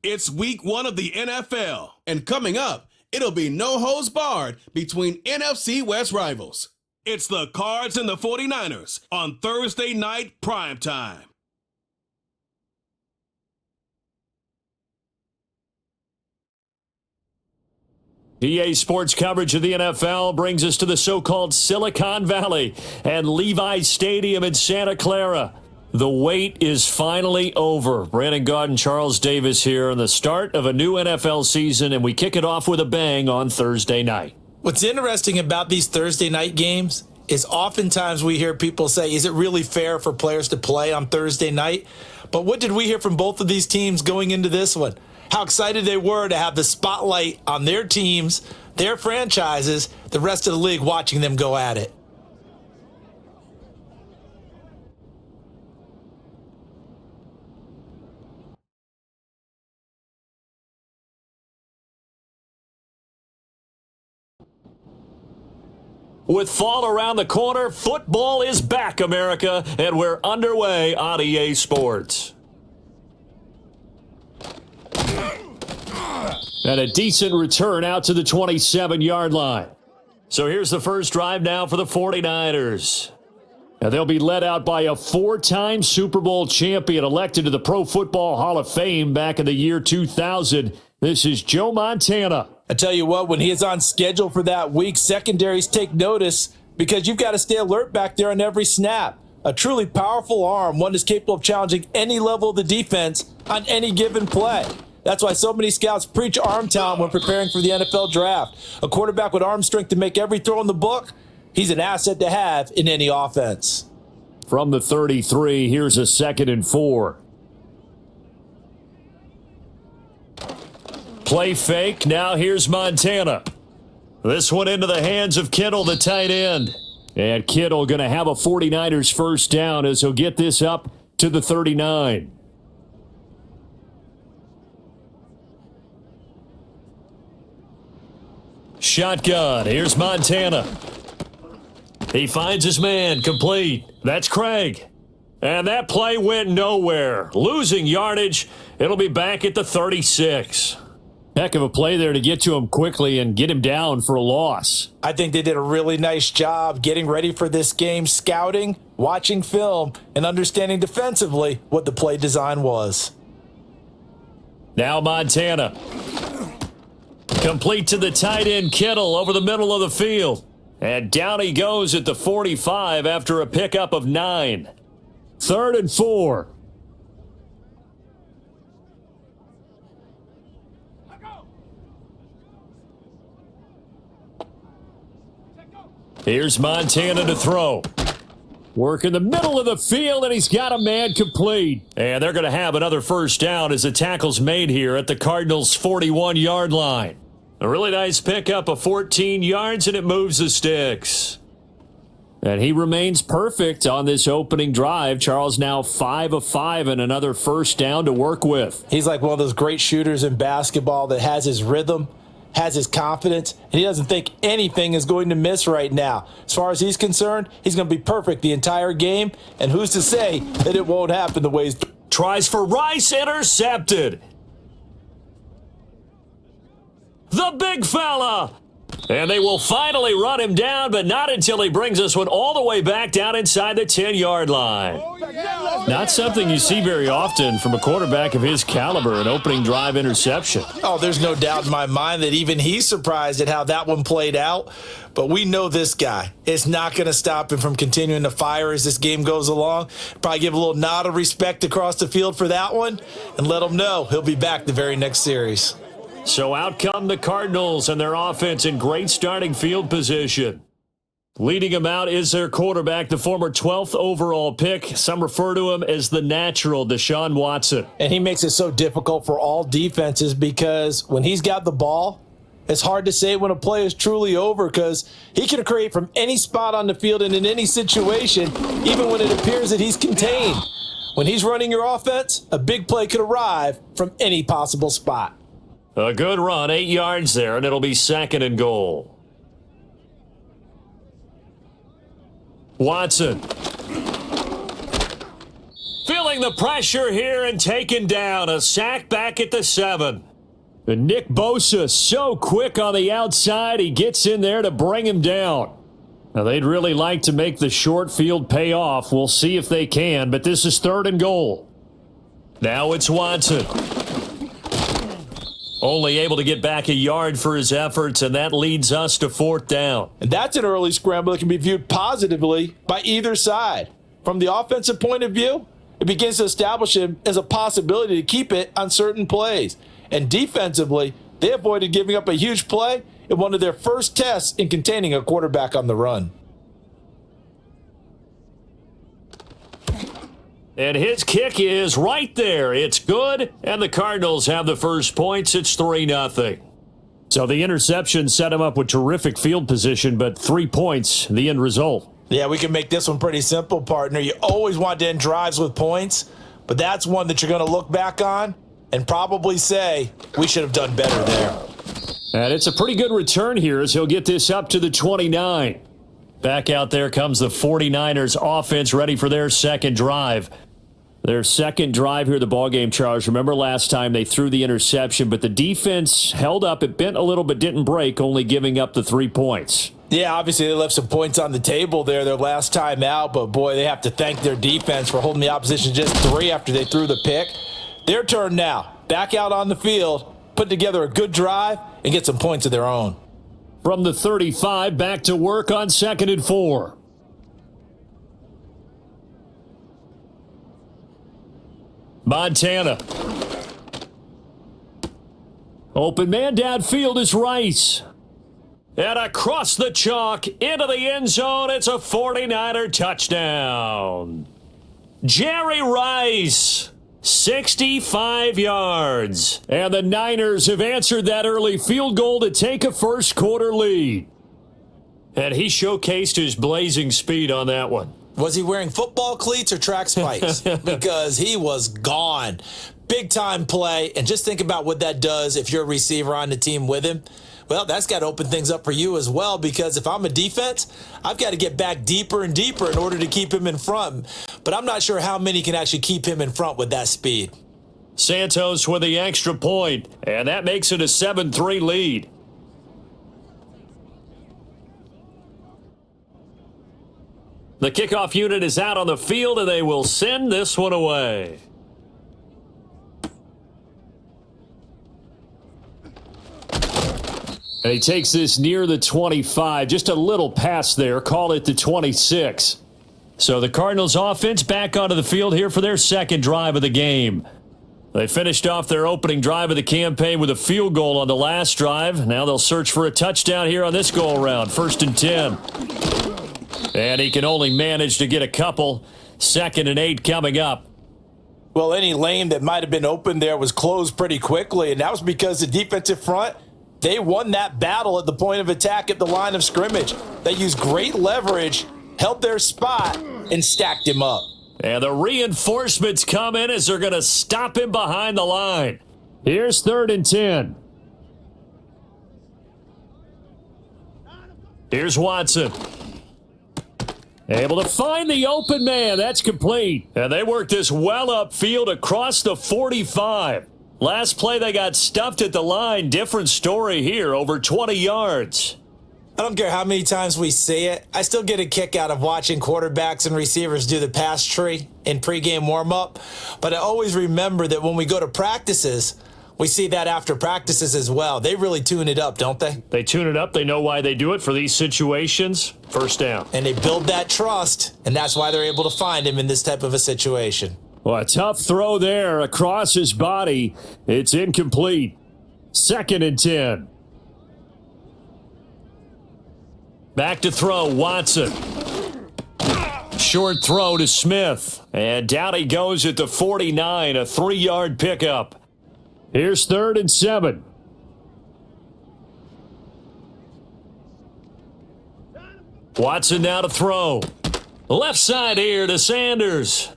It's week 1 of the NFL, and coming up, it'll be no holds barred between NFC West rivals. It's the Cards and the 49ers on Thursday night primetime. EA Sports coverage of the NFL brings us to the so-called Silicon Valley and Levi's Stadium in Santa Clara. The wait is finally over. Brandon Gaud and Charles Davis here on the start of a new NFL season, and we kick it off with a bang on Thursday night. What's interesting about these Thursday night games is oftentimes we hear people say, is it really fair for players to play on Thursday night? But what did we hear from both of these teams going into this one? How excited they were to have the spotlight on their teams, their franchises, the rest of the league watching them go at it. With fall around the corner, football is back, America, and we're underway on EA Sports. And a decent return out to the 27-yard line. So here's the first drive now for the 49ers. And they'll be led out by a 4-time Super Bowl champion elected to the Pro Football Hall of Fame back in the year 2000. This is Joe Montana. I tell you what, when he is on schedule for that week, secondaries take notice because you've got to stay alert back there on every snap. A truly powerful arm, one that's capable of challenging any level of the defense on any given play. That's why so many scouts preach arm talent when preparing for the NFL draft. A quarterback with arm strength to make every throw in the book, he's an asset to have in any offense. From the 33, here's a 2nd and 4. Play fake. Now here's Montana. This one into the hands of Kittle, the tight end. And Kittle going to have a 49ers first down as he'll get this up to the 39. Shotgun. Here's Montana. He finds his man. Complete. That's Craig. And that play went nowhere. Losing yardage. It'll be back at the 36. Heck of a play there to get to him quickly and get him down for a loss. I think they did a really nice job getting ready for this game, scouting, watching film, and understanding defensively what the play design was. Now Montana. Complete to the tight end Kittle over the middle of the field. And down he goes at the 45 after a pickup of 9. 3rd and 4. Here's Montana to throw. Work in the middle of the field, and he's got a man complete. And they're going to have another first down as the tackle's made here at the Cardinals' 41-yard line. A really nice pickup of 14 yards, and it moves the sticks. And he remains perfect on this opening drive. Charles now 5 of 5 and another first down to work with. He's like one of those great shooters in basketball that has his rhythm, has his confidence, and he doesn't think anything is going to miss right now. As far as he's concerned, he's going to be perfect the entire game, and who's to say that it won't happen the way he's... Tries for Rice, intercepted. The big fella. And they will finally run him down, but not until he brings this one all the way back down inside the 10-yard line. Not something you see very often from a quarterback of his caliber, an opening drive interception. Oh, there's no doubt in my mind that even he's surprised at how that one played out. But we know this guy. It's not going to stop him from continuing to fire as this game goes along. Probably give a little nod of respect across the field for that one and let him know he'll be back the very next series. So out come the Cardinals and their offense in great starting field position. Leading them out is their quarterback, the former 12th overall pick. Some refer to him as the natural, Deshaun Watson. And he makes it so difficult for all defenses because when he's got the ball, it's hard to say when a play is truly over because he can create from any spot on the field and in any situation, even when it appears that he's contained. When he's running your offense, a big play could arrive from any possible spot. A good run, 8 yards there, and it'll be 2nd and goal. Watson. Feeling feeling the pressure here and taken down. A sack back at the 7. And Nick Bosa so quick on the outside, he gets in there to bring him down. Now, they'd really like to make the short field pay off. We'll see if they can, but this is 3rd and goal. Now it's Watson. Only able to get back a yard for his efforts, and that leads us to 4th down. And that's an early scramble that can be viewed positively by either side. From the offensive point of view, it begins to establish him as a possibility to keep it on certain plays. And defensively, they avoided giving up a huge play in one of their first tests in containing a quarterback on the run. And his kick is right there. It's good, and the Cardinals have the first points. It's 3-0. So the interception set him up with terrific field position, but 3 points, the end result. Yeah, we can make this one pretty simple, partner. You always want to end drives with points, but that's one that you're going to look back on and probably say, we should have done better there. And it's a pretty good return here as he'll get this up to the 29. Back out there comes the 49ers offense ready for their second drive. Their second drive here, the ballgame, Charles. Remember last time they threw the interception, but the defense held up. It bent a little but didn't break, only giving up the 3 points. Yeah, obviously they left some points on the table there their last time out, but boy, they have to thank their defense for holding the opposition just 3 after they threw the pick. Their turn now. Back out on the field, put together a good drive, and get some points of their own. From the 35, back to work on 2nd and 4. Montana. Open man downfield is Rice. And across the chalk into the end zone, it's a 49er touchdown. Jerry Rice, 65 yards. And the Niners have answered that early field goal to take a first quarter lead. And he showcased his blazing speed on that one. Was he wearing football cleats or track spikes? Because he was gone. Big time play. And just think about what that does if you're a receiver on the team with him. Well, that's got to open things up for you as well, because if I'm a defense, I've got to get back deeper and deeper in order to keep him in front. But I'm not sure how many can actually keep him in front with that speed. Santos with the extra point, and that makes it a 7-3 lead. The kickoff unit is out on the field, and they will send this one away. And he takes this near the 25. Just a little pass there. Call it the 26. So the Cardinals offense back onto the field here for their second drive of the game. They finished off their opening drive of the campaign with a field goal on the last drive. Now they'll search for a touchdown here on this go-around. 1st and 10. And he can only manage to get a couple. 2nd and 8 coming up. Well, any lane that might have been open there was closed pretty quickly, and that was because the defensive front, they won that battle at the point of attack at the line of scrimmage. They used great leverage, held their spot, and stacked him up. And the reinforcements come in as they're going to stop him behind the line. Here's 3rd and 10. Here's Watson. Able to find the open man. That's complete. And they work this well upfield across the 45. Last play, they got stuffed at the line. Different story here, over 20 yards. I don't care how many times we see it. I still get a kick out of watching quarterbacks and receivers do the pass tree in pregame warm-up. But I always remember that when we go to practices, we see that after practices as well. They really tune it up, don't they? They tune it up. They know why they do it for these situations. First down. And they build that trust, and that's why they're able to find him in this type of a situation. Well, a tough throw there across his body. It's incomplete. 2nd and 10. Back to throw, Watson. Short throw to Smith. And down he goes at the 49, a 3-yard pickup. Here's 3rd and 7. Watson now to throw. Left side here to Sanders.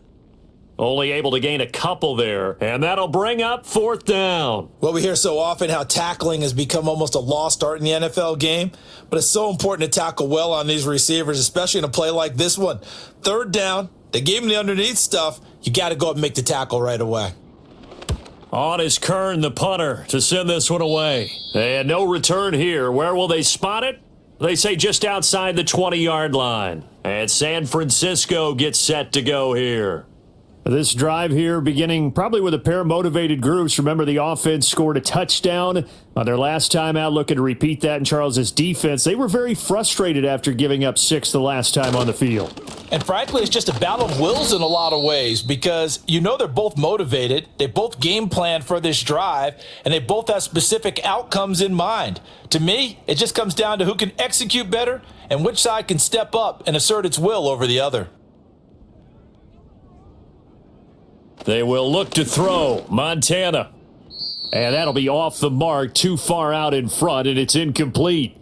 Only able to gain a couple there, and that'll bring up 4th down. Well, we hear so often how tackling has become almost a lost art in the NFL game, but it's so important to tackle well on these receivers, especially in a play like this one. 3rd down, they gave him the underneath stuff, you got to go up and make the tackle right away. On is Kern, the punter, to send this one away. And no return here. Where will they spot it? They say just outside the 20-yard line. And San Francisco gets set to go here. This drive here beginning probably with a pair of motivated groups. Remember, the offense scored a touchdown on their last time out, looking to repeat that in Charles's defense. They were very frustrated after giving up 6 the last time on the field. And frankly, it's just a battle of wills in a lot of ways because you know they're both motivated, they both game plan for this drive, and they both have specific outcomes in mind. To me, it just comes down to who can execute better and which side can step up and assert its will over the other. They will look to throw. Montana. And that'll be off the mark, too far out in front, and it's incomplete.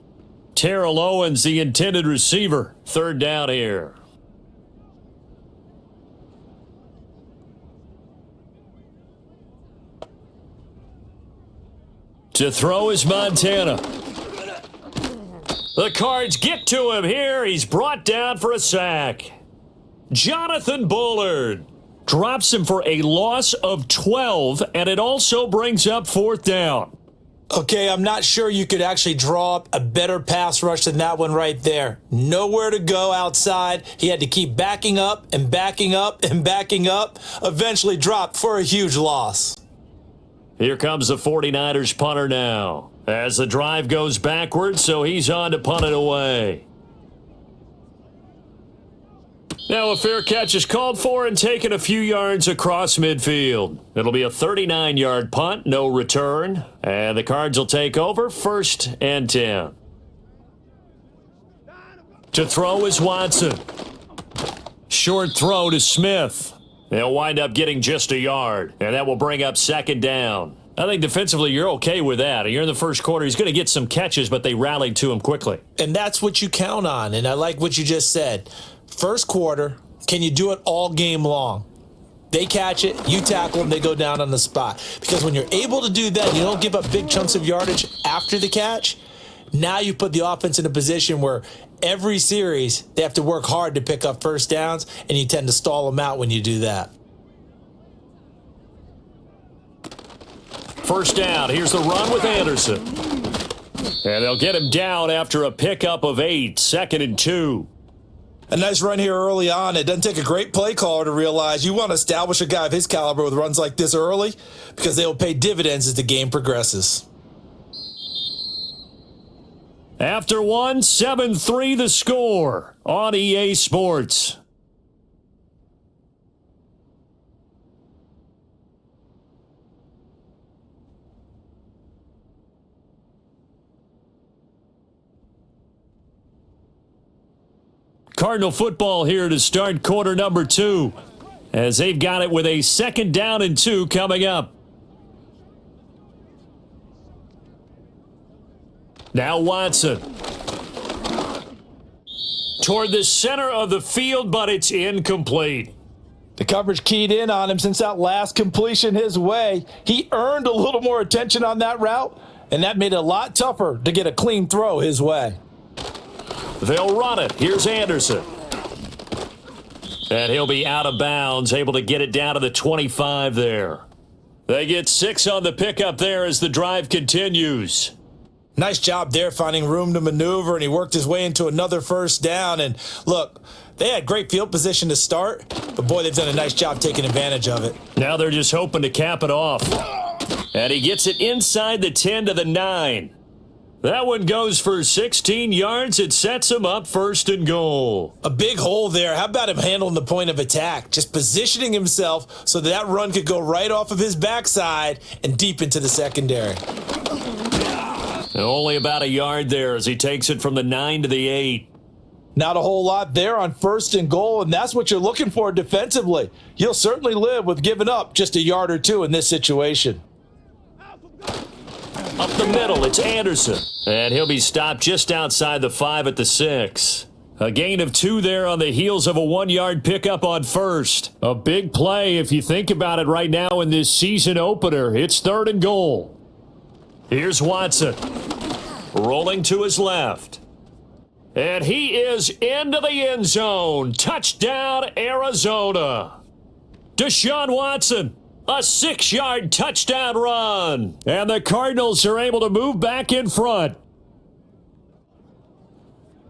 Terrell Owens, the intended receiver. Third down here. To throw is Montana. The Cards get to him here. He's brought down for a sack. Jonathan Bullard drops him for a loss of 12, and it also brings up fourth down. Okay, I'm not sure you could actually draw up a better pass rush than that one right there. Nowhere to go outside. He had to keep backing up and backing up and backing up. Eventually dropped for a huge loss. Here comes the 49ers punter now. As the drive goes backwards, so he's on to punt it away. Now a fair catch is called for and taken a few yards across midfield. It'll be a 39-yard punt, no return. And the Cards will take over, 1st and 10. To throw is Watson. Short throw to Smith. They'll wind up getting just a yard, and that will bring up 2nd down. I think defensively you're okay with that. You're in the first quarter. He's going to get some catches, but they rallied to him quickly. And that's what you count on, and I like what you just said. First quarter, can you do it all game long? They catch it, you tackle them, they go down on the spot. Because when you're able to do that, you don't give up big chunks of yardage after the catch. Now you put the offense in a position where every series they have to work hard to pick up first downs, and you tend to stall them out when you do that. First down, here's the run with Anderson. And they'll get him down after a pickup of 8, 2nd and 2. A nice run here early on. It doesn't take a great play caller to realize you want to establish a guy of his caliber with runs like this early because they will pay dividends as the game progresses. After 1, 7-3 the score on EA Sports. Cardinal football here to start quarter number 2, as they've got it with a 2nd down and 2 coming up. Now Watson. Toward the center of the field, but it's incomplete. The coverage keyed in on him since that last completion his way. He earned a little more attention on that route, and that made it a lot tougher to get a clean throw his way. They'll run it. Here's Anderson. And he'll be out of bounds, able to get it down to the 25 there. They get 6 on the pickup there as the drive continues. Nice job there finding room to maneuver, and he worked his way into another first down. And look, they had great field position to start, but boy, they've done a nice job taking advantage of it. Now they're just hoping to cap it off. And he gets it inside the 10 to the 9. That one goes for 16 yards. It sets him up 1st and goal. A big hole there. How about him handling the point of attack? Just positioning himself so that run could go right off of his backside and deep into the secondary. Only about a yard there as he takes it from the 9 to the 8. Not a whole lot there on 1st and goal, and that's what you're looking for defensively. You'll certainly live with giving up just a yard or 2 in this situation. Up the middle, it's Anderson. And he'll be stopped just outside the 5 at the 6. A gain of 2 there on the heels of a 1-yard pickup on 1st. A big play if you think about it right now in this season opener. It's 3rd and goal. Here's Watson. Rolling to his left. And he is into the end zone. Touchdown, Arizona. Deshaun Watson, a 6-yard touchdown run. And the Cardinals are able to move back in front.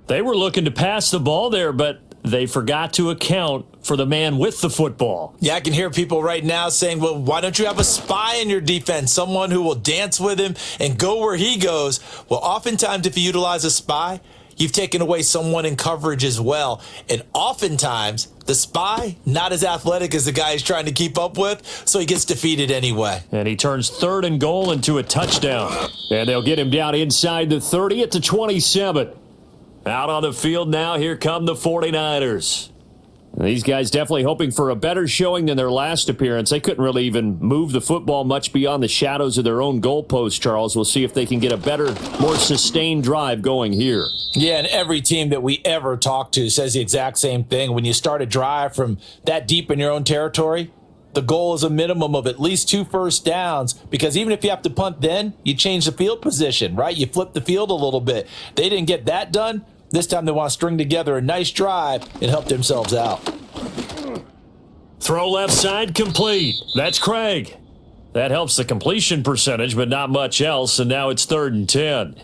They were looking to pass the ball there, but they forgot to account for the man with the football. Yeah, I can hear people right now saying, well, why don't you have a spy in your defense? Someone who will dance with him and go where he goes. Well, oftentimes if you utilize a spy, you've taken away someone in coverage as well. And oftentimes, the spy, not as athletic as the guy he's trying to keep up with, so he gets defeated anyway. And he turns 3rd and goal into a touchdown. And they'll get him down inside the 30 at the 27. Out on the field now, here come the 49ers. These guys definitely hoping for a better showing than their last appearance. They couldn't really even move the football much beyond the shadows of their own goalpost, Charles. We'll see if they can get a better, more sustained drive going here. Yeah, and every team that we ever talk to says the exact same thing. When you start a drive from that deep in your own territory, the goal is a minimum of at least 2 first downs, because even if you have to punt then, you change the field position, right? You flip the field a little bit. They didn't get that done. This time they want to string together a nice drive and help themselves out. Throw left side complete. That's Craig. That helps the completion percentage, but not much else, and now it's 3rd and 10.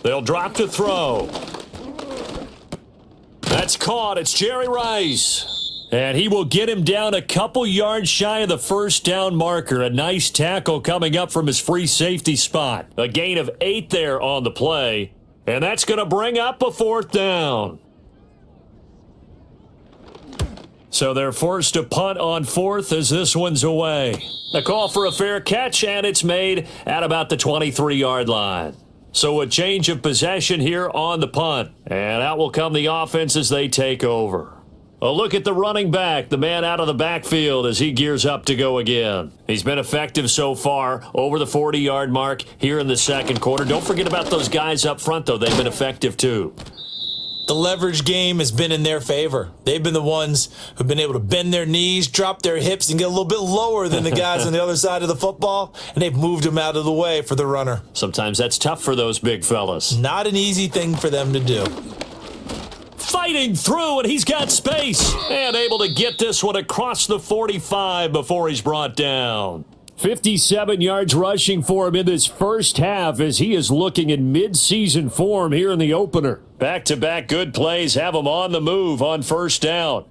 They'll drop to throw. That's caught. It's Jerry Rice. And he will get him down a couple yards shy of the first down marker. A nice tackle coming up from his free safety spot. A gain of 8 there on the play. And that's going to bring up a 4th down. So they're forced to punt on 4th as this one's away. A call for a fair catch, and it's made at about the 23-yard line. So a change of possession here on the punt. And out will come the offense as they take over. A look at the running back, the man out of the backfield as he gears up to go again. He's been effective so far, over the 40-yard mark here in the second quarter. Don't forget about those guys up front, though. They've been effective, too. The leverage game has been in their favor. They've been the ones who've been able to bend their knees, drop their hips, and get a little bit lower than the guys on the other side of the football, and they've moved them out of the way for the runner. Sometimes that's tough for those big fellas. Not an easy thing for them to do. Fighting through, and he's got space. And able to get this one across the 45 before he's brought down. 57 yards rushing for him in this first half as he is looking in mid-season form here in the opener. Back-to-back good plays have him on the move on first down.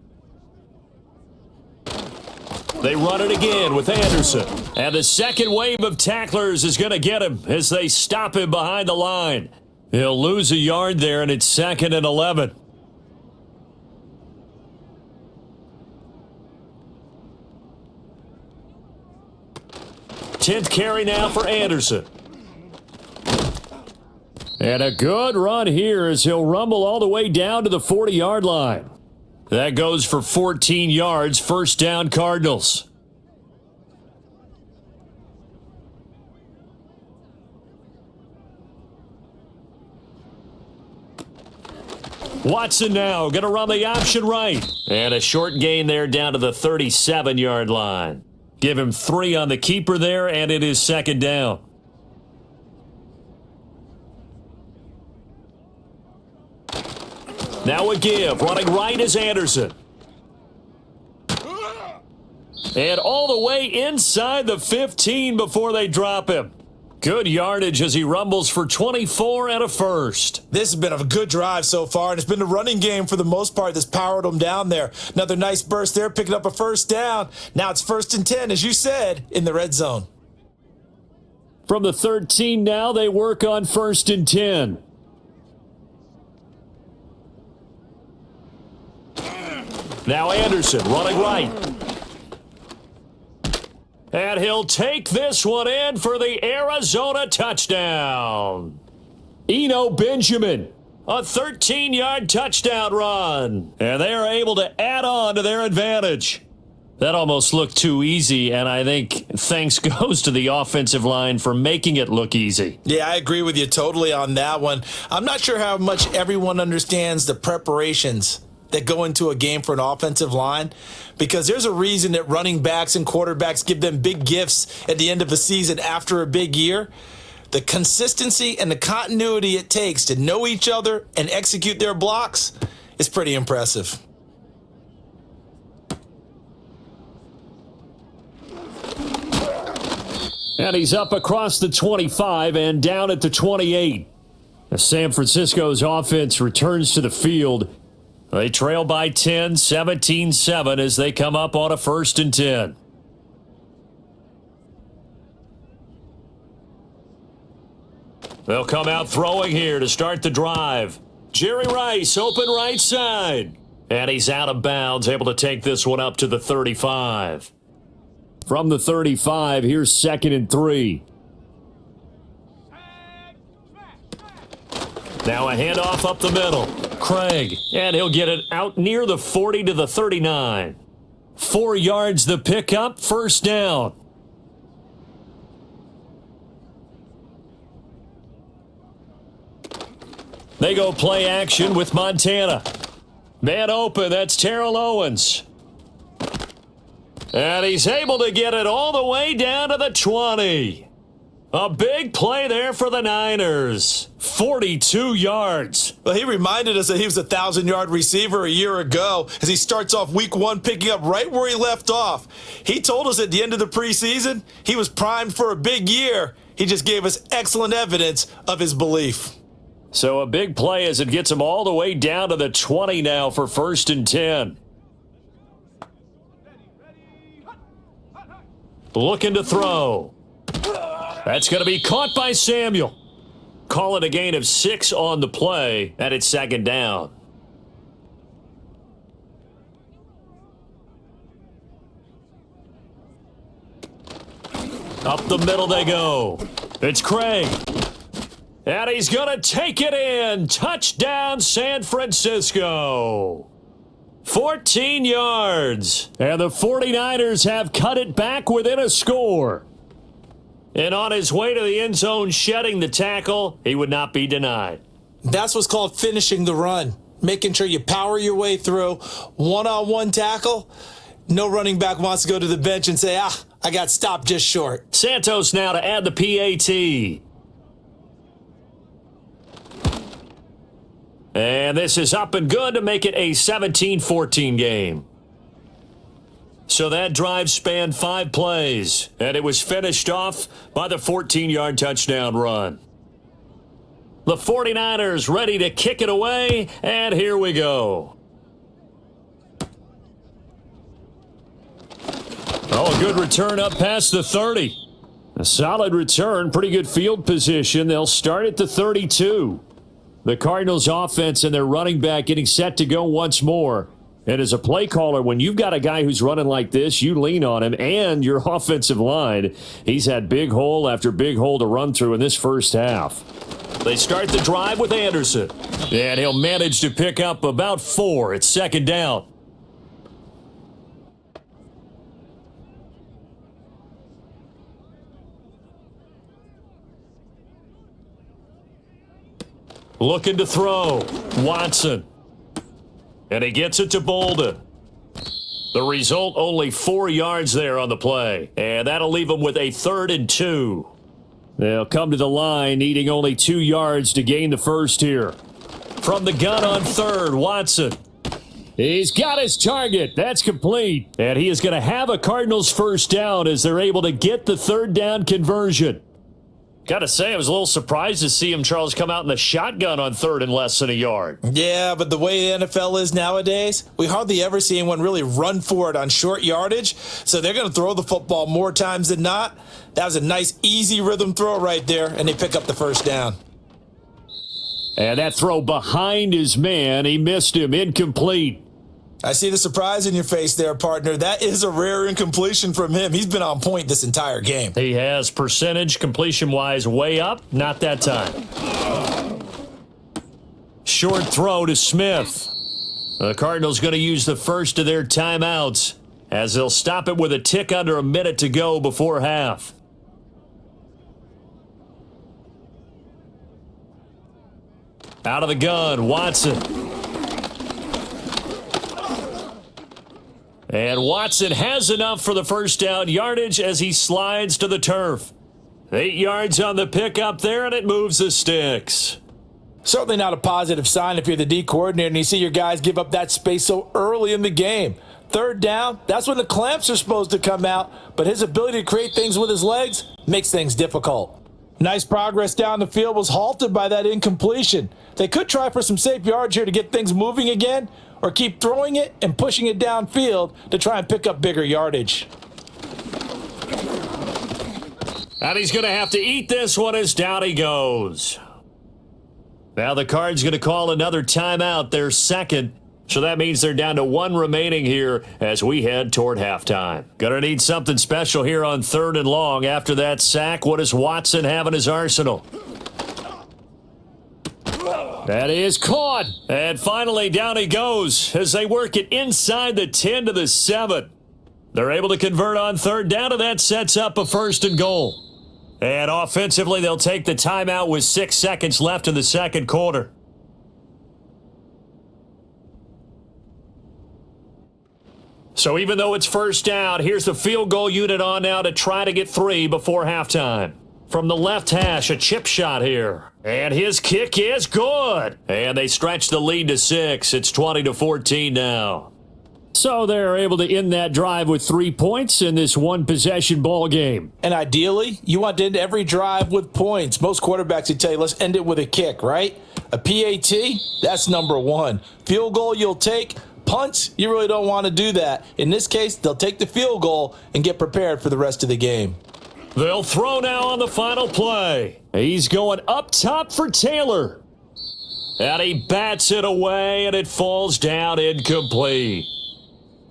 They run it again with Anderson. And the second wave of tacklers is going to get him as they stop him behind the line. He'll lose a yard there, and it's 2nd and 11. Tenth carry now for Anderson. And a good run here as he'll rumble all the way down to the 40-yard line. That goes for 14 yards, first down Cardinals. Watson now going to run the option right. And a short gain there down to the 37-yard line. Give him 3 on the keeper there, and it is 2nd down. Now a give. Running right is Anderson. And all the way inside the 15 before they drop him. Good yardage as he rumbles for 24 and a first. This has been a good drive so far, and it's been the running game for the most part that's powered them down there. Another nice burst there, picking up a first down. Now it's 1st and 10, as you said, in the red zone. From the 13 now, they work on 1st and 10. Now Anderson running right. And he'll take this one in for the Arizona touchdown. Eno Benjamin, a 13-yard touchdown run. And they are able to add on to their advantage. That almost looked too easy, and I think thanks goes to the offensive line for making it look easy. Yeah, I agree with you totally on that one. I'm not sure how much everyone understands the preparations that go into a game for an offensive line, because there's a reason that running backs and quarterbacks give them big gifts at the end of a season after a big year. The consistency and the continuity it takes to know each other and execute their blocks is pretty impressive. And he's up across the 25 and down at the 28. As San Francisco's offense returns to the field, they trail by 10, 17-7 as they come up on a 1st and 10. They'll come out throwing here to start the drive. Jerry Rice, open right side. And he's out of bounds, able to take this one up to the 35. From the 35, here's 2nd and 3. Now a handoff up the middle. Craig, and he'll get it out near the 40 to the 39. 4 yards the pickup, 1st down. They go play action with Montana. Man open, that's Terrell Owens. And he's able to get it all the way down to the 20. A big play there for the Niners. 42 yards. Well, he reminded us that he was a 1,000-yard receiver a year ago as he starts off week 1 picking up right where he left off. He told us at the end of the preseason he was primed for a big year. He just gave us excellent evidence of his belief. So a big play as it gets him all the way down to the 20 now for 1st and 10. Looking to throw. That's going to be caught by Samuel. Call it a gain of 6 on the play, and it's 2nd down. Up the middle they go. It's Craig. And he's going to take it in. Touchdown, San Francisco. 14 yards. And the 49ers have cut it back within a score. And on his way to the end zone, shedding the tackle, he would not be denied. That's what's called finishing the run. Making sure you power your way through. One-on-one tackle. No running back wants to go to the bench and say, I got stopped just short. Santos now to add the PAT. And this is up and good to make it a 17-14 game. So that drive spanned 5 plays, and it was finished off by the 14-yard touchdown run. The 49ers ready to kick it away, and here we go. Oh, a good return up past the 30. A solid return, pretty good field position. They'll start at the 32. The Cardinals offense and their running back getting set to go once more. And as a play caller, when you've got a guy who's running like this, you lean on him and your offensive line. He's had big hole after big hole to run through in this first half. They start the drive with Anderson. And he'll manage to pick up about 4. It's 2nd down. Looking to throw. Watson. And he gets it to Bolden. The result, only 4 yards there on the play. And that'll leave him with a 3rd and 2. They'll come to the line, needing only 2 yards to gain the first here. From the gun on 3rd, Watson. He's got his target. That's complete. And he is going to have a Cardinals first down as they're able to get the 3rd down conversion. Got to say, I was a little surprised to see him, Charles, come out in the shotgun on 3rd and less than a yard. Yeah, but the way the NFL is nowadays, we hardly ever see anyone really run for it on short yardage. So they're going to throw the football more times than not. That was a nice, easy rhythm throw right there, and they pick up the first down. And that throw behind his man, he missed him, incomplete. I see the surprise in your face there, partner. That is a rare incompletion from him. He's been on point this entire game. He has percentage completion-wise way up. Not that time. Short throw to Smith. The Cardinals going to use the first of their timeouts as they'll stop it with a tick under a minute to go before half. Out of the gun, Watson. And Watson has enough for the first down yardage as he slides to the turf. 8 yards on the pickup there, and it moves the sticks. Certainly not a positive sign if you're the D coordinator and you see your guys give up that space so early in the game. Third down, that's when the clamps are supposed to come out, but his ability to create things with his legs makes things difficult. Nice progress down the field was halted by that incompletion. They could try for some safe yards here to get things moving again, or keep throwing it and pushing it downfield to try and pick up bigger yardage. And he's going to have to eat this one as down he goes. Now the Cards going to call another timeout, their second. So that means they're down to 1 remaining here as we head toward halftime. Going to need something special here on 3rd and long. After that sack, what does Watson have in his arsenal? That is caught. And finally down he goes as they work it inside the 10 to the 7. They're able to convert on 3rd down, and that sets up a 1st and goal. And offensively, they'll take the timeout with 6 seconds left in the second quarter. So even though it's 1st down, here's the field goal unit on now to try to get 3 before halftime. From the left hash, a chip shot here. And his kick is good. And they stretch the lead to 6. It's 20-14 now. So they're able to end that drive with 3 points in this one-possession ball game. And ideally, you want to end every drive with points. Most quarterbacks would tell you, let's end it with a kick, right? A PAT, that's number 1. Field goal you'll take. Punts, you really don't want to do that. In this case, they'll take the field goal and get prepared for the rest of the game. They'll throw now on the final play. He's going up top for Taylor. And he bats it away, and it falls down incomplete.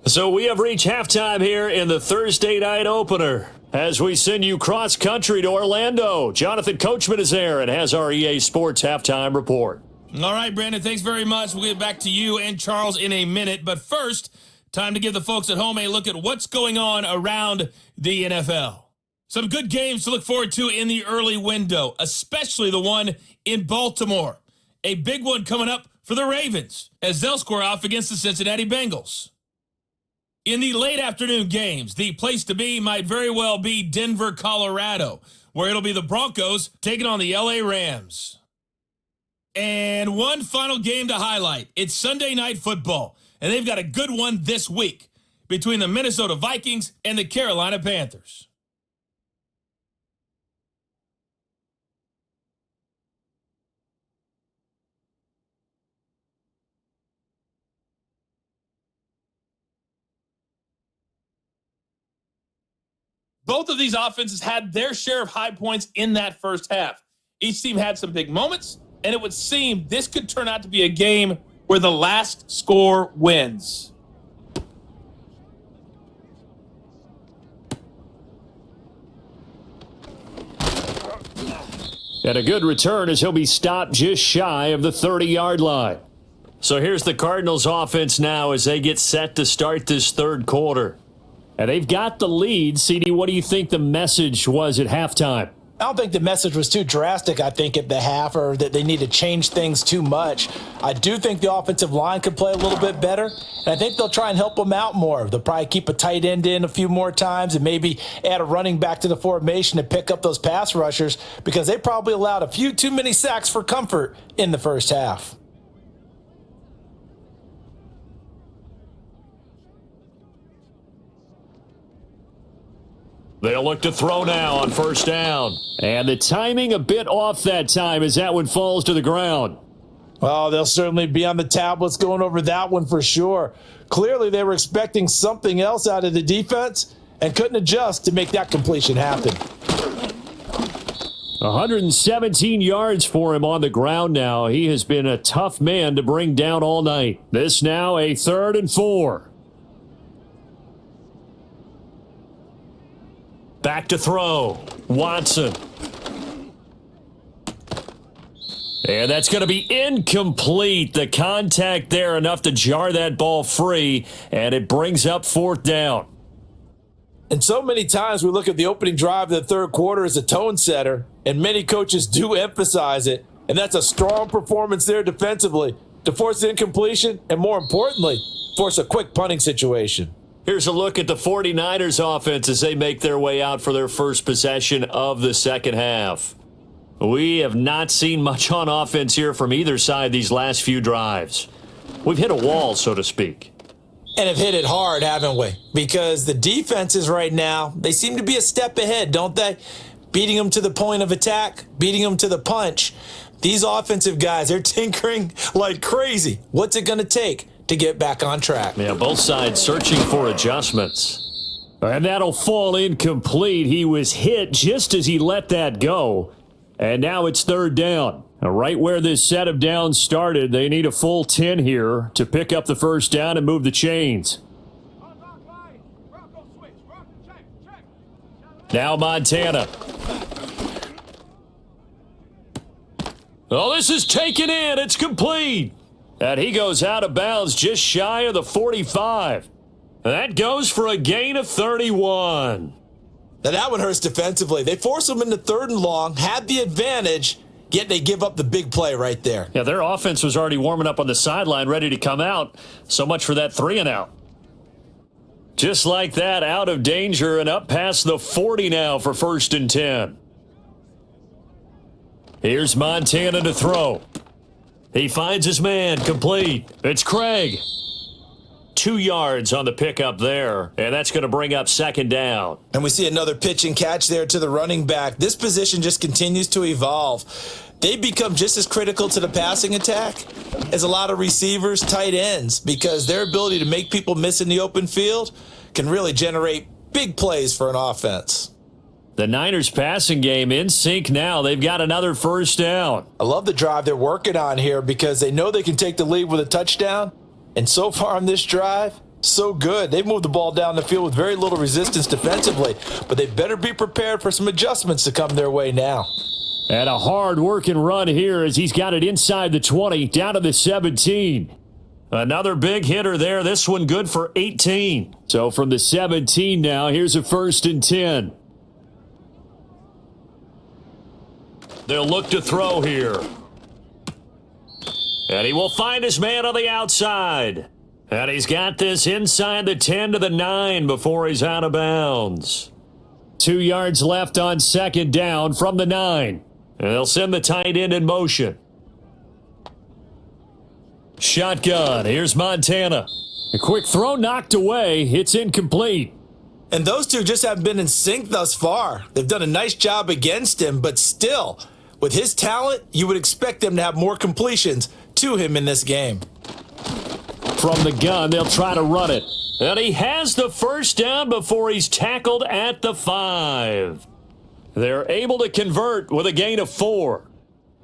So we have reached halftime here in the Thursday night opener as we send you cross-country to Orlando. Jonathan Coachman is there and has our EA Sports halftime report. All right, Brandon, thanks very much. We'll get back to you and Charles in a minute. But first, time to give the folks at home a look at what's going on around the NFL. Some good games to look forward to in the early window, especially the one in Baltimore. A big one coming up for the Ravens as they'll square off against the Cincinnati Bengals. In the late afternoon games, the place to be might very well be Denver, Colorado, where it'll be the Broncos taking on the LA Rams. And one final game to highlight. It's Sunday Night Football, and they've got a good one this week between the Minnesota Vikings and the Carolina Panthers. Both of these offenses had their share of high points in that first half. Each team had some big moments, and it would seem this could turn out to be a game where the last score wins. And a good return as he'll be stopped just shy of the 30-yard line. So here's the Cardinals offense now as they get set to start this third quarter. And they've got the lead. CD, what do you think the message was at halftime? I don't think the message was too drastic, I think, at the half, or that they need to change things too much. I do think the offensive line could play a little bit better, and I think they'll try and help them out more. They'll probably keep a tight end in a few more times and maybe add a running back to the formation to pick up those pass rushers, because they probably allowed a few too many sacks for comfort in the first half. They'll look to throw now on first down. And the timing a bit off that time as that one falls to the ground. Oh, they'll certainly be on the tablets going over that one for sure. Clearly, they were expecting something else out of the defense and couldn't adjust to make that completion happen. 117 yards for him on the ground now. He has been a tough man to bring down all night. This now a 3rd and 4. Back to throw. Watson. And that's going to be incomplete. The contact there enough to jar that ball free, and it brings up 4th down. And so many times we look at the opening drive of the third quarter as a tone setter, and many coaches do emphasize it, and that's a strong performance there defensively to force an incompletion and, more importantly, force a quick punting situation. Here's a look at the 49ers offense as they make their way out for their first possession of the second half. We have not seen much on offense here from either side these last few drives. We've hit a wall, so to speak. And have hit it hard, haven't we? Because the defenses right now, they seem to be a step ahead, don't they? Beating them to the point of attack, beating them to the punch. These offensive guys, they're tinkering like crazy. What's it going to take to get back on track? Yeah, both sides searching for adjustments. And that'll fall incomplete. He was hit just as he let that go. And now it's third down. Right where this set of downs started, they need a full 10 here to pick up the first down and move the chains. Now Montana. Oh, this is taken in. It's complete. And he goes out of bounds just shy of the 45. That goes for a gain of 31. Now that one hurts defensively. They force them into third and long, had the advantage, yet they give up the big play right there. Yeah, their offense was already warming up on the sideline, ready to come out. So much for that 3-and-out. Just like that, out of danger and up past the 40 now for first and 10. Here's Montana to throw. He finds his man, complete. It's Craig. 2 yards on the pickup there, and that's going to bring up second down. And we see another pitch and catch there to the running back. This position just continues to evolve. They become just as critical to the passing attack as a lot of receivers, tight ends, because their ability to make people miss in the open field can really generate big plays for an offense. The Niners passing game in sync now. They've got another first down. I love the drive they're working on here because they know they can take the lead with a touchdown. And so far on this drive, so good. They've moved the ball down the field with very little resistance defensively, but they better be prepared for some adjustments to come their way now. And a hard-working run here as he's got it inside the 20, down to the 17. Another big hitter there. This one good for 18. So from the 17 now, here's a first and 10. They'll look to throw here. And he will find his man on the outside. And he's got this inside the 10 to the 9 before he's out of bounds. 2 yards left on second down from the 9. And they'll send the tight end in motion. Shotgun. Here's Montana. A quick throw knocked away. It's incomplete. And those two just haven't been in sync thus far. They've done a nice job against him, but still, with his talent, you would expect them to have more completions to him in this game. From the gun, they'll try to run it. And he has the first down before he's tackled at the 5. They're able to convert with a gain of 4.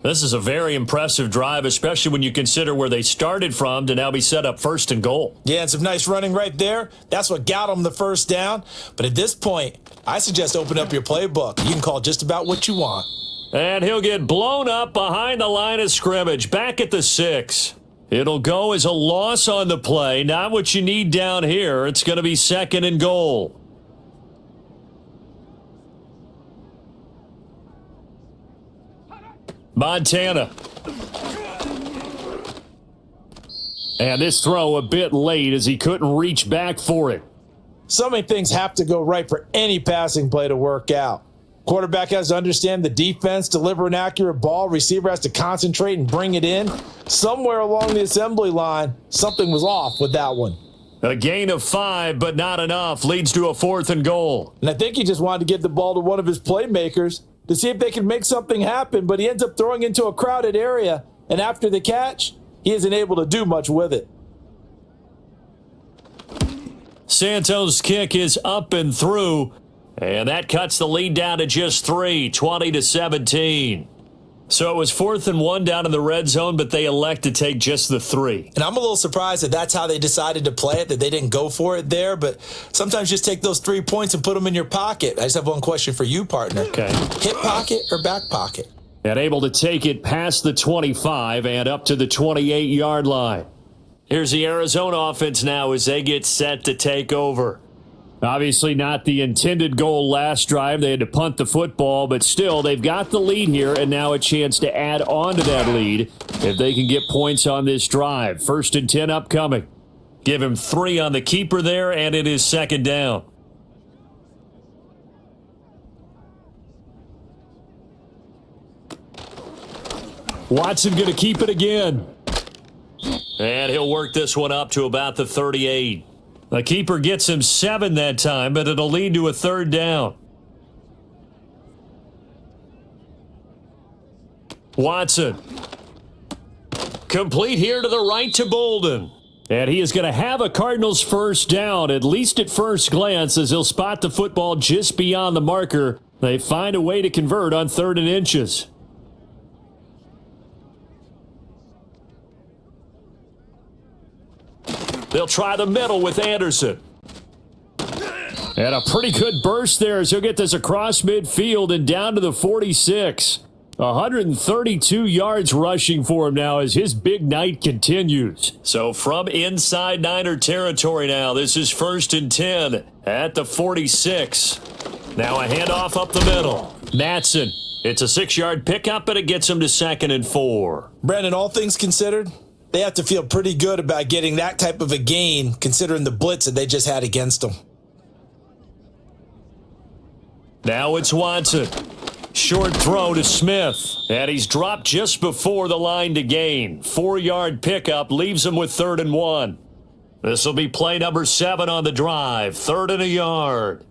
This is a very impressive drive, especially when you consider where they started from to now be set up first and goal. Yeah, and some nice running right there. That's what got them the first down. But at this point, I suggest open up your playbook. You can call just about what you want. And he'll get blown up behind the line of scrimmage, back at the 6. It'll go as a loss on the play, not what you need down here. It's going to be second and goal. Montana. And this throw a bit late as he couldn't reach back for it. So many things have to go right for any passing play to work out. Quarterback has to understand the defense, deliver an accurate ball. Receiver has to concentrate and bring it in. Somewhere along the assembly line, something was off with that one. A gain of 5, but not enough. Leads to a fourth and goal. And I think he just wanted to get the ball to one of his playmakers to see if they can make something happen, but he ends up throwing into a crowded area, and after the catch, he isn't able to do much with it. Santos' kick is up and through, and that cuts the lead down to just 3, 20-17. So it was 4th and 1 down in the red zone, but they elect to take just the 3. And I'm a little surprised that that's how they decided to play it, that they didn't go for it there. But sometimes just take those 3 points and put them in your pocket. I just have one question for you, partner. Okay. Hip pocket or back pocket? And able to take it past the 25 and up to the 28-yard line. Here's the Arizona offense now as they get set to take over. Obviously not the intended goal last drive. They had to punt the football, but still, they've got the lead here, and now a chance to add on to that lead if they can get points on this drive. 1st and 10 upcoming. Give him 3 on the keeper there, and it is second down. Watson going to keep it again. And he'll work this one up to about the 38. The keeper gets him 7 that time, but it'll lead to a third down. Watson. Complete here to the right to Bolden. And he is going to have a Cardinals first down, at least at first glance, as he'll spot the football just beyond the marker. They find a way to convert on 3rd and inches. They'll try the middle with Anderson. And a pretty good burst there as he'll get this across midfield and down to the 46. 132 yards rushing for him now as his big night continues. So from inside Niner territory now, this is 1st and 10 at the 46. Now a handoff up the middle. Matson. It's a 6-yard pickup, but it gets him to 2nd and 4. Brandon, all things considered, they have to feel pretty good about getting that type of a gain considering the blitz that they just had against them. Now it's Watson. Short throw to Smith. And he's dropped just before the line to gain. 4-yard pickup leaves him with 3rd and 1. This will be play number 7 on the drive. 3rd and a yard.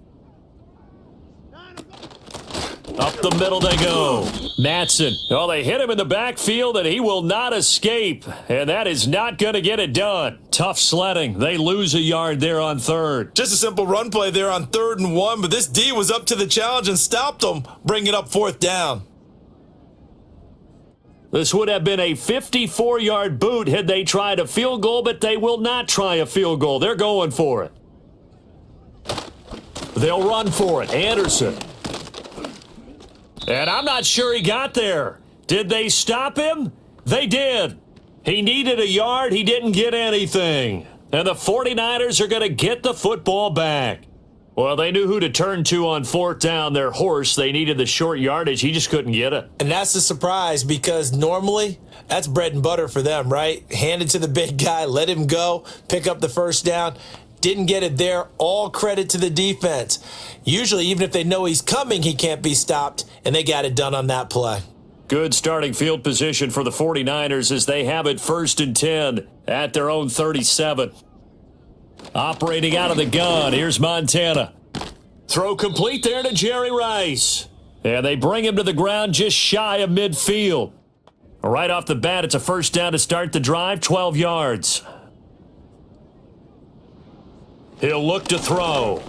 Up the middle they go. Matson. Oh, they hit him in the backfield, and he will not escape. And that is not going to get it done. Tough sledding. They lose a yard there on 3rd. Just a simple run play there on 3rd and 1, but this D was up to the challenge and stopped them, bringing up 4th down. This would have been a 54-yard boot had they tried a field goal, but they will not try a field goal. They're going for it. They'll run for it. Anderson. And I'm not sure he got there. Did they stop him? They did. He needed a yard. He didn't get anything. And the 49ers are going to get the football back. Well, they knew who to turn to on 4th down. Their horse, they needed the short yardage. He just couldn't get it. And that's a surprise because normally that's bread and butter for them, right? Hand it to the big guy, let him go, pick up the first down. Didn't get it there. All credit to the defense. Usually, even if they know he's coming, he can't be stopped, and they got it done on that play. Good starting field position for the 49ers as they have it 1st and 10 at their own 37. Operating out of the gun, here's Montana. Throw complete there to Jerry Rice. And they bring him to the ground just shy of midfield. Right off the bat, it's a first down to start the drive, 12 yards. He'll look to throw.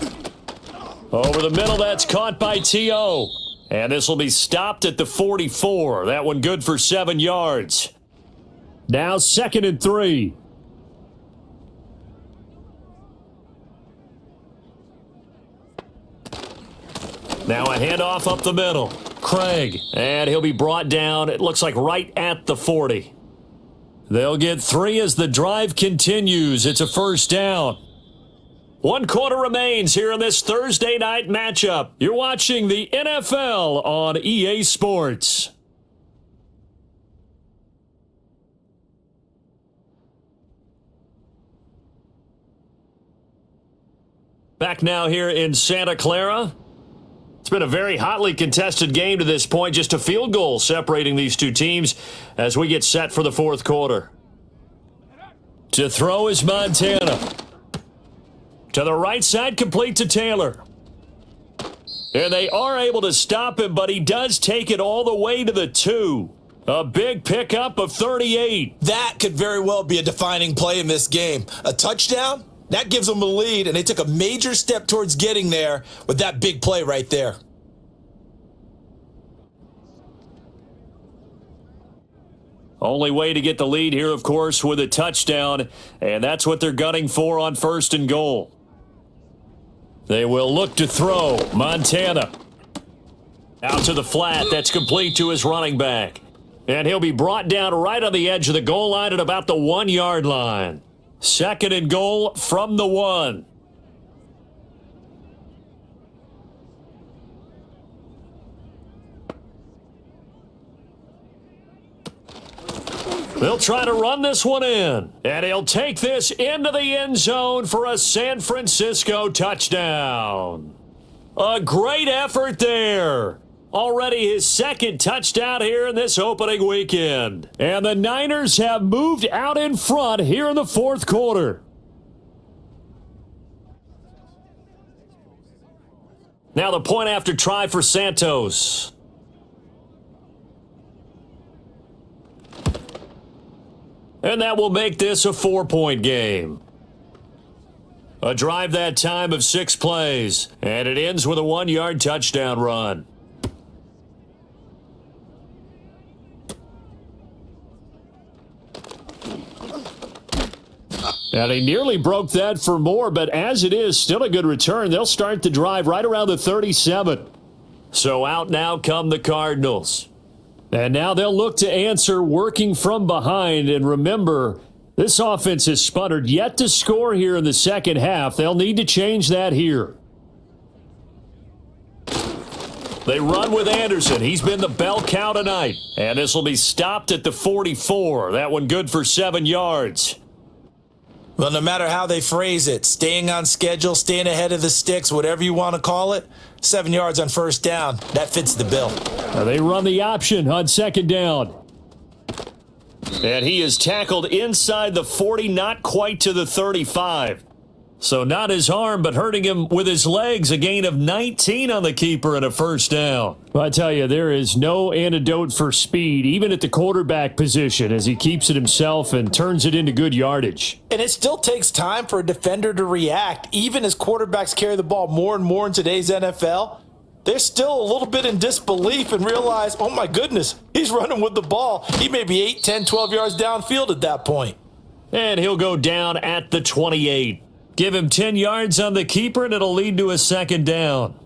Over the middle, that's caught by T.O. And this will be stopped at the 44. That one good for 7 yards. Now 2nd and 3. Now a handoff up the middle. Craig. And he'll be brought down, it looks like right at the 40. They'll get 3 as the drive continues. It's a first down. 1 quarter remains here in this Thursday night matchup. You're watching the NFL on EA Sports. Back now here in Santa Clara. It's been a very hotly contested game to this point. Just a field goal separating these two teams as we get set for the 4th quarter. To throw is Montana. To the right side, complete to Taylor. And they are able to stop him, but he does take it all the way to the 2. A big pickup of 38. That could very well be a defining play in this game. A touchdown, that gives them a lead, and they took a major step towards getting there with that big play right there. Only way to get the lead here, of course, with a touchdown, and that's what they're gunning for on 1st and goal. They will look to throw. Montana. Out to the flat. That's complete to his running back. And he'll be brought down right on the edge of the goal line at about the 1-yard line. 2nd and goal from the 1. They'll try to run this one in, and he'll take this into the end zone for a San Francisco touchdown. A great effort there. Already his second touchdown here in this opening weekend. And the Niners have moved out in front here in the fourth quarter. Now the point after try for Santos. And that will make this a 4-point game. A drive that time of 6 plays. And it ends with a 1-yard touchdown run. And he nearly broke that for more, but as it is, still a good return. They'll start the drive right around the 37. So out now come the Cardinals. And now they'll look to answer working from behind. And remember, this offense has sputtered yet to score here in the second half. They'll need to change that here. They run with Anderson. He's been the bell cow tonight. And this will be stopped at the 44. That one good for 7 yards. Well, no matter how they phrase it, staying on schedule, staying ahead of the sticks, whatever you want to call it, 7 yards on first down, that fits the bill. Now they run the option on second down. And he is tackled inside the 40, not quite to the 35. So not his arm, but hurting him with his legs. A gain of 19 on the keeper and a first down. Well, I tell you, there is no antidote for speed, even at the quarterback position, as he keeps it himself and turns it into good yardage. And it still takes time for a defender to react. Even as quarterbacks carry the ball more and more in today's NFL, they're still a little bit in disbelief and realize, oh my goodness, he's running with the ball. He may be 8, 10, 12 yards downfield at that point. And he'll go down at the 28. Give him 10 yards on the keeper, and it'll lead to a second down.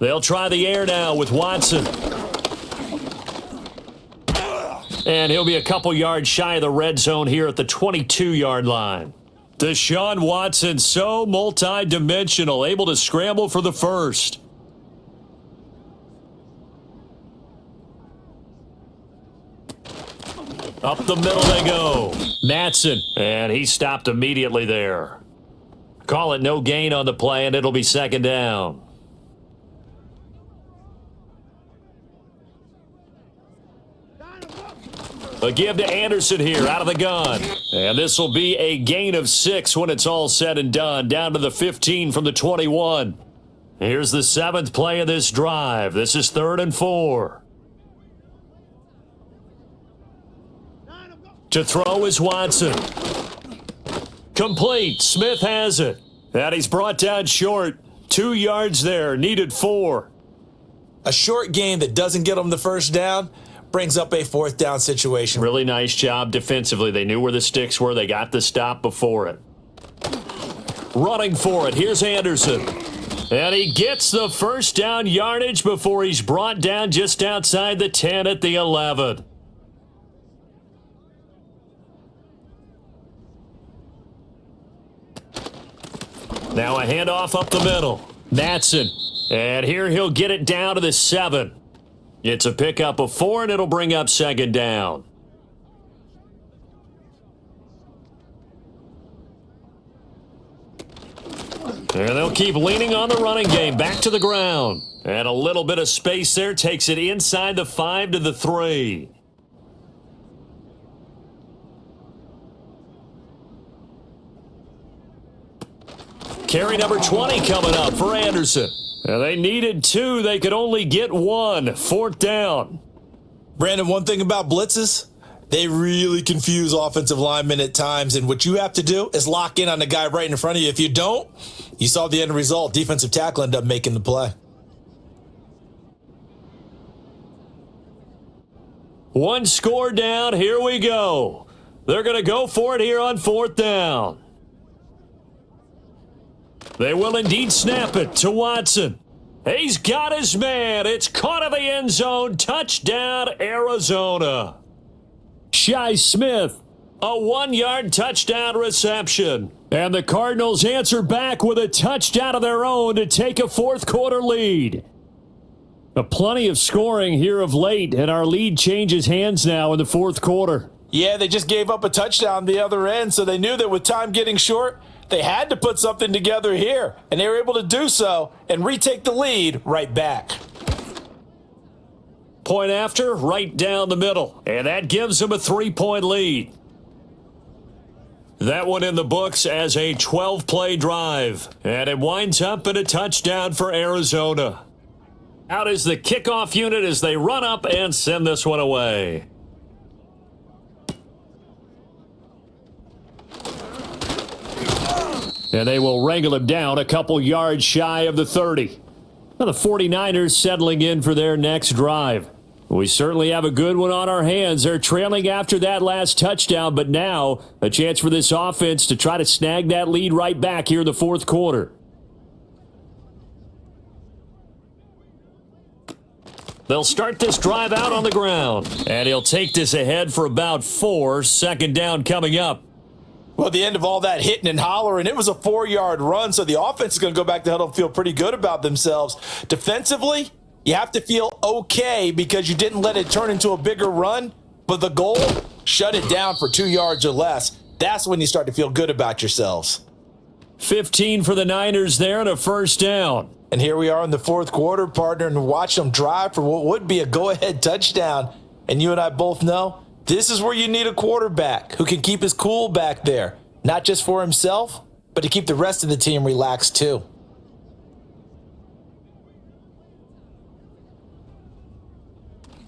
They'll try the air now with Watson. And he'll be a couple yards shy of the red zone here at the 22-yard line. Deshaun Watson, so multi-dimensional, able to scramble for the first. Up the middle they go. Matson, and he stopped immediately there. Call it no gain on the play, and it'll be second down. A give to Anderson here out of the gun. And this will be a gain of 6 when it's all said and done. Down to the 15 from the 21. Here's the 7th play of this drive. This is 3rd and 4. To throw is Watson. Complete. Smith has it. And he's brought down short. 2 yards there. Needed 4. A short gain that doesn't get them the first down brings up a 4th down situation. Really nice job defensively. They knew where the sticks were. They got the stop before it. Running for it. Here's Anderson. And he gets the first down yardage before he's brought down just outside the 10 at the 11. Now a handoff up the middle. Matson. And here he'll get it down to the 7. It's a pickup of 4, and it'll bring up second down. And they'll keep leaning on the running game. Back to the ground. And a little bit of space there takes it inside the 5 to the 3. Carry number 20 coming up for Anderson. And they needed 2. They could only get 1. 4th down. Brandon, one thing about blitzes, they really confuse offensive linemen at times. And what you have to do is lock in on the guy right in front of you. If you don't, you saw the end result. Defensive tackle ended up making the play. One score down. Here we go. They're going to go for it here on 4th down. They will indeed snap it to Watson. He's got his man. It's caught in the end zone. Touchdown, Arizona. Shi Smith, a 1-yard touchdown reception. And the Cardinals answer back with a touchdown of their own to take a fourth quarter lead. Plenty of scoring here of late, and our lead changes hands now in the fourth quarter. Yeah, they just gave up a touchdown the other end, so they knew that with time getting short, they had to put something together here, and they were able to do so and retake the lead right back. Point after, right down the middle, and that gives them a 3-point lead. That one in the books as a 12-play drive, and it winds up in a touchdown for Arizona. Out is the kickoff unit as they run up and send this one away. And they will wrangle him down a couple yards shy of the 30. Now the 49ers settling in for their next drive. We certainly have a good one on our hands. They're trailing after that last touchdown, but now a chance for this offense to try to snag that lead right back here in the fourth quarter. They'll start this drive out on the ground, and he'll take this ahead for about 4. Second down coming up. Well, at the end of all that hitting and hollering, it was a 4-yard run, so the offense is going to go back to huddle and feel pretty good about themselves. Defensively, you have to feel okay because you didn't let it turn into a bigger run, but the goal, shut it down for 2 yards or less. That's when you start to feel good about yourselves. 15 for the Niners there and a first down. And here we are in the fourth quarter, partner, and watch them drive for what would be a go-ahead touchdown. And you and I both know this is where you need a quarterback who can keep his cool back there, not just for himself, but to keep the rest of the team relaxed too.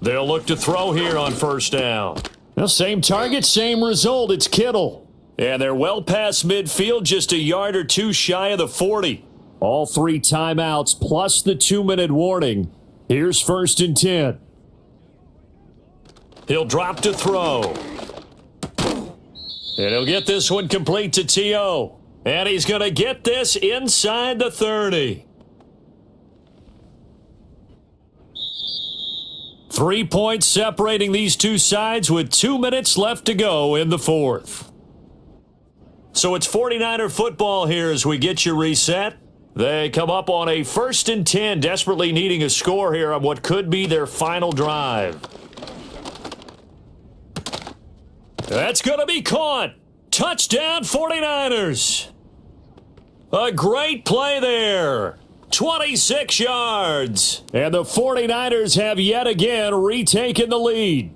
They'll look to throw here on first down. Well, same target, same result. It's Kittle. And they're well past midfield, just a yard or two shy of the 40. All 3 timeouts plus the 2-minute warning. Here's first and 10. He'll drop to throw. And he'll get this one complete to T.O. And he's going to get this inside the 30. 3 points separating these two sides with 2 minutes left to go in the fourth. So it's 49er football here as we get you reset. They come up on a first and 10, desperately needing a score here on what could be their final drive. That's going to be caught. Touchdown 49ers. A great play there. 26 yards. And the 49ers have yet again retaken the lead.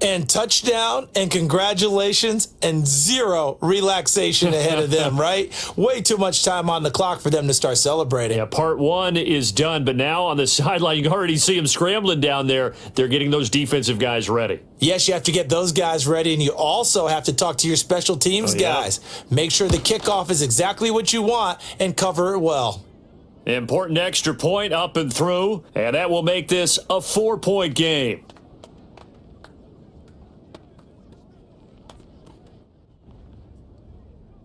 And touchdown and congratulations and 0 relaxation ahead of them, right? Way too much time on the clock for them to start celebrating. Yeah, part 1 is done, but now on the sideline, you can already see them scrambling down there. They're getting those defensive guys ready. Yes, you have to get those guys ready, and you also have to talk to your special teams guys. Make sure the kickoff is exactly what you want and cover it well. Important extra point up and through, and that will make this a 4-point game.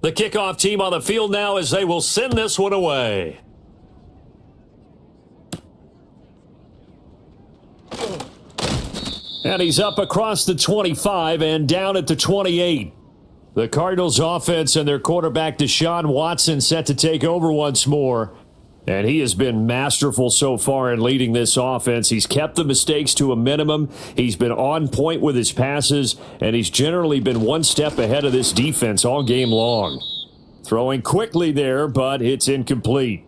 The kickoff team on the field now as they will send this one away. And he's up across the 25 and down at the 28. The Cardinals offense and their quarterback Deshaun Watson set to take over once more. And he has been masterful so far in leading this offense. He's kept the mistakes to a minimum. He's been on point with his passes, and he's generally been one step ahead of this defense all game long. Throwing quickly there, but it's incomplete.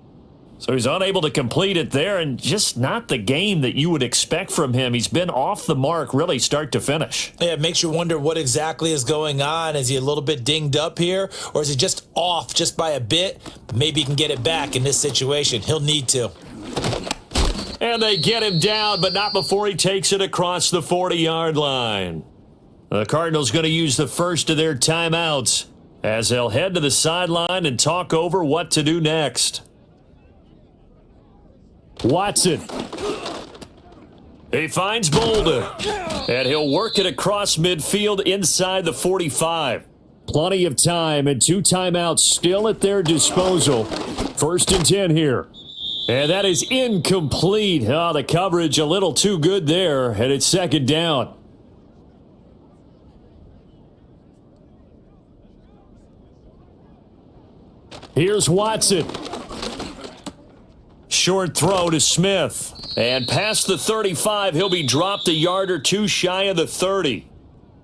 So he's unable to complete it there, and just not the game that you would expect from him. He's been off the mark really start to finish. Yeah, it makes you wonder what exactly is going on. Is he a little bit dinged up here, or is he just off just by a bit? Maybe he can get it back in this situation. He'll need to. And they get him down, but not before he takes it across the 40-yard line. The Cardinals going to use the first of their timeouts as they'll head to the sideline and talk over what to do next. Watson. He finds Bolden. And he'll work it across midfield inside the 45. Plenty of time and 2 timeouts still at their disposal. First and 10 here. And that is incomplete. Oh, the coverage a little too good there. And it's second down. Here's Watson. short throw to Smith. And past the 35, he'll be dropped a yard or two shy of the 30.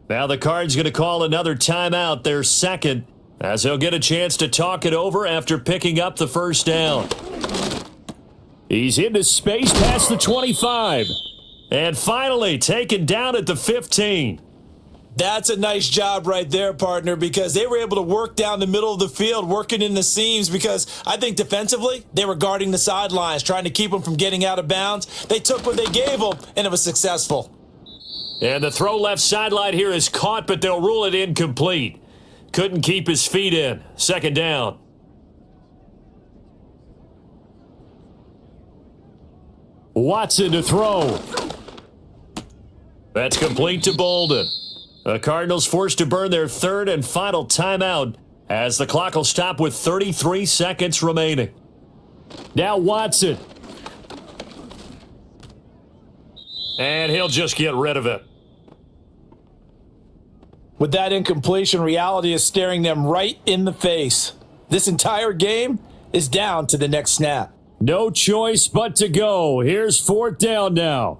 Now the Cards going to call another timeout, their second, as he'll get a chance to talk it over after picking up the first down. He's into space past the 25. And finally taken down at the 15. That's a nice job right there, partner, because they were able to work down the middle of the field, working in the seams, because I think defensively, they were guarding the sidelines, trying to keep them from getting out of bounds. They took what they gave them, and it was successful. And the throw left sideline here is caught, but they'll rule it incomplete. Couldn't keep his feet in. Second down. Watson to throw. That's complete to Bolden. The Cardinals forced to burn their third and final timeout as the clock will stop with 33 seconds remaining. Now Watson. And he'll just get rid of it. With that incompletion, reality is staring them right in the face. This entire game is down to the next snap. No choice but to go. Here's fourth down now.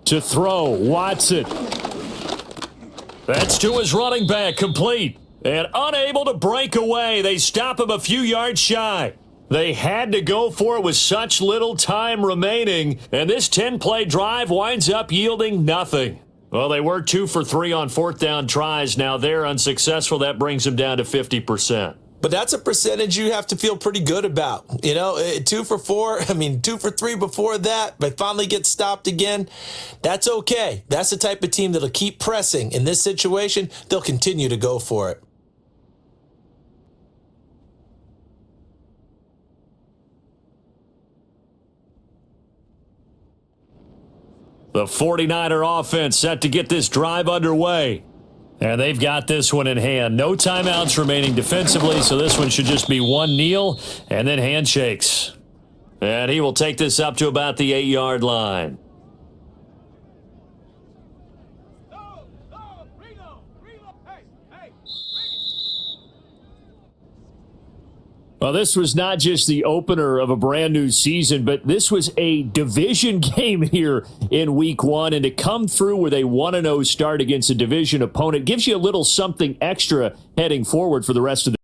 To throw, Watson. That's to his running back, complete. And unable to break away. They stop him a few yards shy. They had to go for it with such little time remaining. And this 10-play drive winds up yielding nothing. Well, they were 2 for 3 on fourth down tries. Now they're unsuccessful. That brings them down to 50%. But that's a percentage you have to feel pretty good about. 2 for 4, 2 for 3 before that, but finally get stopped again. That's okay. That's the type of team that'll keep pressing. In this situation, they'll continue to go for it. The 49er offense set to get this drive underway. And they've got this one in hand. No timeouts remaining defensively, so this one should just be one kneel and then handshakes. And he will take this up to about the 8-yard line. Well, this was not just the opener of a brand new season, but this was a division game here in week 1. And to come through with a 1-0 start against a division opponent gives you a little something extra heading forward for the rest of the